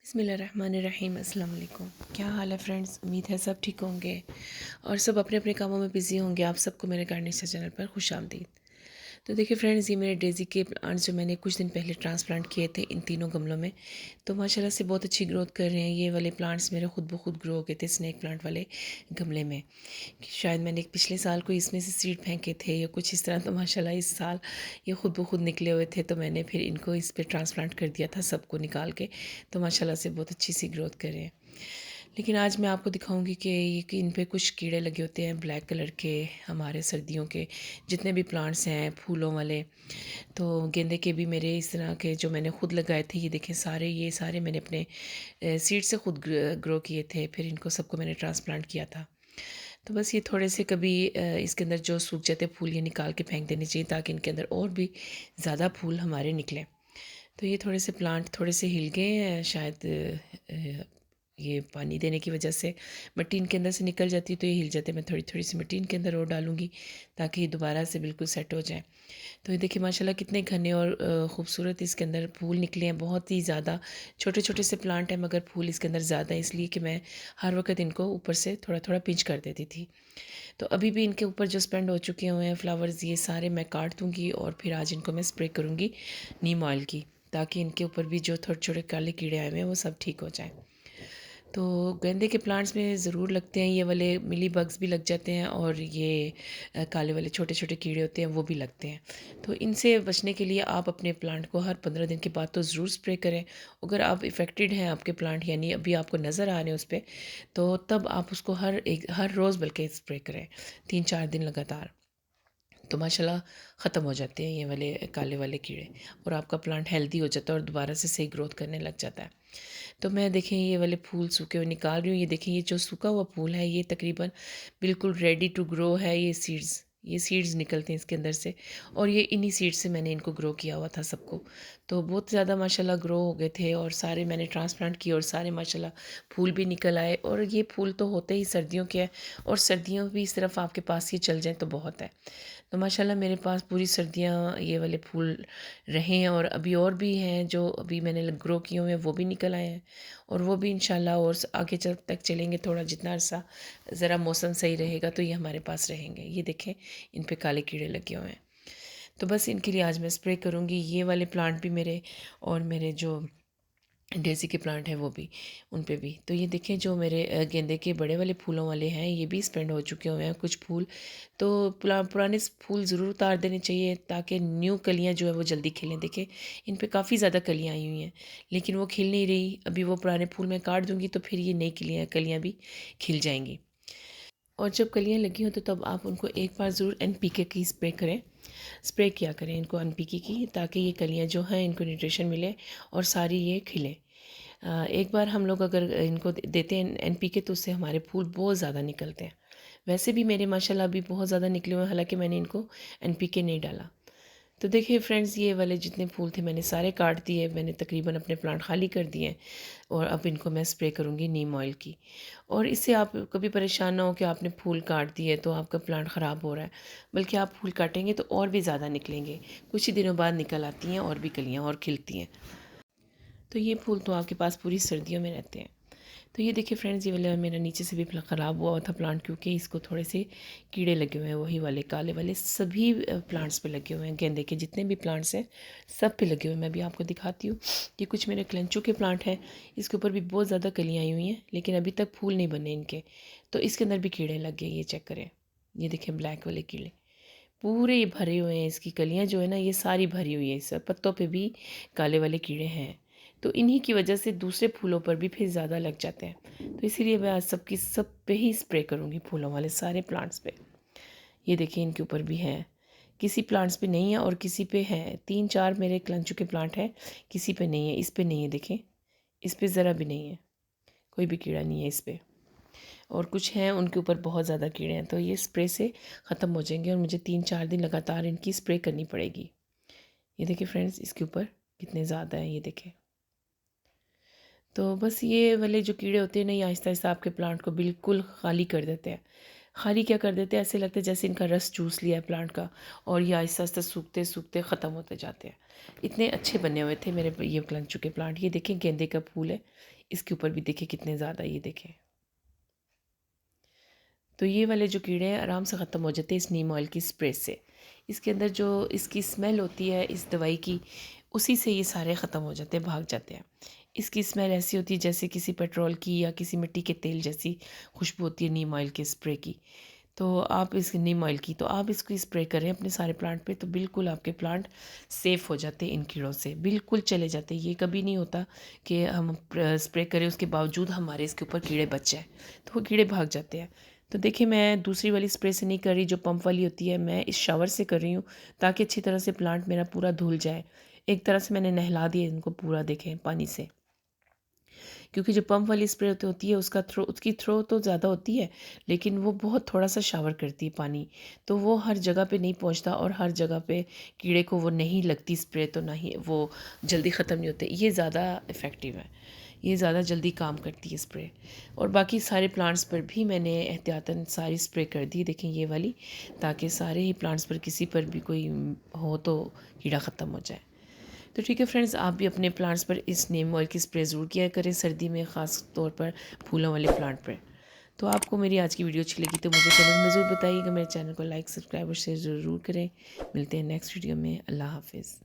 बिस्मिल्लाहिर्रहमानिर्रहीम अस्सलाम वालेकुम। क्या हाल है फ्रेंड्स, उम्मीद है सब ठीक होंगे और सब अपने अपने कामों में बिज़ी होंगे। आप सबको मेरे गार्डनिंग चैनल पर खुश आमदीद। तो देखिए फ्रेंड्स, ये मेरे डेज़ी के प्लांट्स जो मैंने कुछ दिन पहले ट्रांसप्लांट किए थे इन तीनों गमलों में, तो माशाल्लाह से बहुत अच्छी ग्रोथ कर रहे हैं। ये वाले प्लांट्स मेरे खुद ब खुद ग्रो हो गए थे स्नेक प्लांट वाले गमले में। कि शायद मैंने पिछले साल को इसमें से सीड फेंके थे या कुछ इस तरह, तो माशाल्लाह इस साल ये खुद ब खुद निकले हुए थे, तो मैंने फिर इनको इस पे ट्रांसप्लांट कर दिया था सबको निकाल के। तो माशाल्लाह से बहुत अच्छी सी ग्रोथ कर रहे हैं। लेकिन आज मैं आपको दिखाऊंगी कि इन पे कुछ कीड़े लगे होते हैं ब्लैक कलर के, हमारे सर्दियों के जितने भी प्लांट्स हैं फूलों वाले। तो गेंदे के भी मेरे इस तरह के जो मैंने खुद लगाए थे, ये देखें सारे, ये सारे मैंने अपने सीड से खुद ग्रो किए थे, फिर इनको सबको मैंने ट्रांसप्लांट किया था। तो बस ये थोड़े से कभी इसके अंदर जो सूख जाते फूल ये निकाल के फेंक देने चाहिए, ताकि इनके अंदर और भी ज़्यादा फूल हमारे निकलें। तो ये थोड़े से प्लांट थोड़े से हिल गए हैं शायद, ये पानी देने की वजह से मिट्टी इनके अंदर से निकल जाती है, तो ये हिल जाते हैं। मैं थोड़ी थोड़ी सी मिट्टी इनके अंदर और डालूंगी ताकि ये दोबारा से बिल्कुल सेट हो जाए। तो ये देखिए माशाल्लाह कितने घने और खूबसूरत इसके अंदर फूल निकले हैं। बहुत ही ज़्यादा छोटे छोटे से प्लांट हैं, मगर फूल इसके अंदर ज़्यादा है, इसलिए कि मैं हर वक्त इनको ऊपर से थोड़ा थोड़ा पिंच कर देती थी। तो अभी भी इनके ऊपर जो स्पेंड हो चुके हुए हैं फ्लावर्स, ये सारे मैं काट दूँगी और फिर आज इनको मैं स्प्रे करूँगी नीम ऑयल की, ताकि इनके ऊपर भी जो थोड़े छोटे काले कीड़े आए हुए हैं वो सब ठीक हो जाएँ। तो गेंदे के प्लांट्स में ज़रूर लगते हैं ये वाले मिली बग्स भी लग जाते हैं, और ये काले वाले छोटे छोटे कीड़े होते हैं वो भी लगते हैं। तो इनसे बचने के लिए आप अपने प्लांट को हर 15 दिन के बाद तो ज़रूर स्प्रे करें। अगर आप इफ़ेक्टेड हैं आपके प्लांट, यानी अभी आपको नज़र आ रहे हैं उस पर, तो तब आप उसको हर रोज़ बल्कि स्प्रे करें 3-4 दिन लगातार। तो माशाल्लाह ख़त्म हो जाते हैं ये वाले काले वाले कीड़े, और आपका प्लांट हेल्दी हो जाता है और दोबारा से सही ग्रोथ करने लग जाता है। तो मैं देखें ये वाले फूल सूखे हुए निकाल रही हूँ। ये देखें ये जो सूखा हुआ फूल है ये तकरीबन बिल्कुल रेडी टू ग्रो है। ये सीड्स निकलते हैं इसके अंदर से, और ये इन्हीं सीड्स से मैंने इनको ग्रो किया हुआ था सबको। तो बहुत ज़्यादा माशाल्लाह ग्रो हो गए थे, और सारे मैंने ट्रांसप्लांट किए और सारे माशाल्लाह फूल भी निकल आए। और ये फूल तो होते ही सर्दियों के हैं, और सर्दियों भी सिर्फ आपके पास ये चल जाएँ तो बहुत है। तो माशाल्लाह मेरे पास पूरी सर्दियाँ ये वाले फूल रहे हैं, और अभी और भी हैं जो अभी मैंने ग्रो किए हुए हैं, वो भी निकल आए हैं। और वो भी इंशाल्लाह और आगे तक चलेंगे, थोड़ा जितना अर्सा ज़रा मौसम सही रहेगा तो ये हमारे पास रहेंगे। ये देखें इन पे काले कीड़े लगे हुए हैं। तो बस इनके लिए आज मैं स्प्रे करूँगी। ये वाले प्लांट भी मेरे, और मेरे जो डेज़ी के प्लांट हैं वो भी, उन पे भी। तो ये देखें जो मेरे गेंदे के बड़े वाले फूलों वाले हैं ये भी स्पेंड हो चुके हुए हैं कुछ फूल। तो पुराने फूल ज़रूर उतार देने चाहिए, ताकि न्यू कलियां जो है वो जल्दी खिलें। देखें इन पे काफ़ी ज़्यादा कलियां आई हुई हैं, लेकिन वो खिल नहीं रही। अभी वो पुराने फूल मैं काट दूँगी तो फिर ये नई कलियां भी खिल जाएंगी। और जब कलियां लगी हों तो तब आप उनको एक बार ज़रूर एनपीके की स्प्रे किया करें इनको एनपीके की, ताकि ये कलियां जो हैं इनको न्यूट्रिशन मिले और सारी ये खिलें। एक बार हम लोग अगर इनको देते हैं एनपीके तो उससे हमारे फूल बहुत ज़्यादा निकलते हैं। वैसे भी मेरे माशाल्लाह अभी बहुत ज़्यादा निकले हुए हैं, हालांकि मैंने इनको एनपीके नहीं डाला। तो देखिए फ्रेंड्स, ये वाले जितने फूल थे मैंने सारे काट दिए, मैंने तकरीबन अपने प्लांट खाली कर दिए हैं। और अब इनको मैं स्प्रे करूँगी नीम ऑयल की। और इससे आप कभी परेशान ना हो कि आपने फूल काट दिए तो आपका प्लांट ख़राब हो रहा है, बल्कि आप फूल काटेंगे तो और भी ज़्यादा निकलेंगे। कुछ ही दिनों बाद निकल आती हैं और भी कलियाँ और खिलती हैं। तो ये फूल तो आपके पास पूरी सर्दियों में रहते हैं। तो ये देखिए फ्रेंड्स, ये वाला मेरा नीचे से भी ख़राब हुआ था प्लांट, क्योंकि इसको थोड़े से कीड़े लगे हुए हैं, वही वाले काले वाले सभी प्लांट्स पे लगे हुए हैं। गेंदे के जितने भी प्लांट्स हैं सब पे लगे हुए हैं। मैं भी आपको दिखाती हूँ। ये कुछ मेरे क्लेंचो के प्लांट हैं, इसके ऊपर भी बहुत ज़्यादा कलियाँ आई हुई हैं, लेकिन अभी तक फूल नहीं बने इनके। तो इसके अंदर भी कीड़े लग गए, ये चेक करें। ये देखें ब्लैक वाले कीड़े पूरे ये भरे हुए हैं। इसकी कलियां जो है ना ये सारी भरी हुई है, इस पत्तों पे भी काले वाले कीड़े हैं। तो इन्हीं की वजह से दूसरे फूलों पर भी फिर ज़्यादा लग जाते हैं। तो इसीलिए मैं आज सब पे ही स्प्रे करूँगी, फूलों वाले सारे प्लांट्स पे। ये देखिए इनके ऊपर भी है, किसी प्लांट्स पे नहीं है और किसी पे है। 3-4 मेरे क्लंचू के प्लांट हैं, किसी पे नहीं है। इस पे नहीं है, देखें इस पे ज़रा भी नहीं है, कोई भी कीड़ा नहीं है इस पे। और कुछ हैं उनके ऊपर बहुत ज़्यादा कीड़े हैं। तो ये स्प्रे से ख़त्म हो जाएंगे, और मुझे 3-4 दिन लगातार इनकी स्प्रे करनी पड़ेगी। ये देखिए फ्रेंड्स, इसके ऊपर कितने ज़्यादा हैं, ये देखें। तो बस ये वाले जो कीड़े होते हैं ना, ये आहिस्ता आहिस्ता आपके प्लांट को बिल्कुल खाली कर देते हैं, खाली क्या कर देते हैं, ऐसे लगता है जैसे इनका रस चूस लिया है प्लांट का, और ये आहिस्ता आहिस्ता सूखते सूखते ख़त्म होते जाते हैं। इतने अच्छे बने हुए थे मेरे ये लग चुके प्लांट। ये देखें गेंदे का फूल है, इसके ऊपर भी देखें कितने ज़्यादा, ये देखें। तो ये वाले जो कीड़े हैं आराम से ख़त्म हो जाते हैं इस नीम ऑयल की स्प्रे से। इसके अंदर जो इसकी स्मेल होती है इस दवाई की, उसी से ये सारे ख़त्म हो जाते हैं, भाग जाते हैं। इसकी स्मेल ऐसी होती है जैसे किसी पेट्रोल की या किसी मिट्टी के तेल जैसी खुशबू होती है नीम ऑयल के स्प्रे की। तो आप इस नीम ऑयल की तो आप इसको स्प्रे करें अपने सारे प्लांट पे, तो बिल्कुल आपके प्लांट सेफ़ हो जाते हैं इन कीड़ों से, बिल्कुल चले जाते हैं। ये कभी नहीं होता कि हम स्प्रे करें उसके बावजूद हमारे इसके ऊपर कीड़े बच जाए, तो वो कीड़े भाग जाते हैं। तो देखिए मैं दूसरी वाली स्प्रे से नहीं कर रही जो पंप वाली होती है, मैं इस शावर से कर रही हूँ ताकि अच्छी तरह से प्लांट मेरा पूरा धुल जाए। एक तरह से मैंने नहला दिया इनको पूरा, देखें, पानी से। क्योंकि जो पंप वाली स्प्रे होती है उसकी थ्रो तो ज़्यादा होती है, लेकिन वो बहुत थोड़ा सा शावर करती है पानी, तो वो हर जगह पे नहीं पहुंचता और हर जगह पे कीड़े को वो नहीं लगती स्प्रे, तो नहीं वो जल्दी ख़त्म नहीं होते। ये ज़्यादा इफ़ेक्टिव है, ये ज़्यादा जल्दी काम करती है स्प्रे। और बाकी सारे प्लांट्स पर भी मैंने एहतियातन सारी स्प्रे कर दी, देखें ये वाली, ताकि सारे ही प्लांट्स पर किसी पर भी कोई हो तो कीड़ा ख़त्म हो जाए। तो ठीक है फ्रेंड्स, आप भी अपने प्लांट्स पर इस नीम ऑयल की स्प्रे ज़रूर किया करें सर्दी में, ख़ास तौर पर फूलों वाले प्लांट पर। तो आपको मेरी आज की वीडियो अच्छी लगी तो मुझे कमेंट में ज़रूर बताइएगा। मेरे चैनल को लाइक, सब्सक्राइब और शेयर ज़रूर करें। मिलते हैं नेक्स्ट वीडियो में। अल्लाह हाफिज़।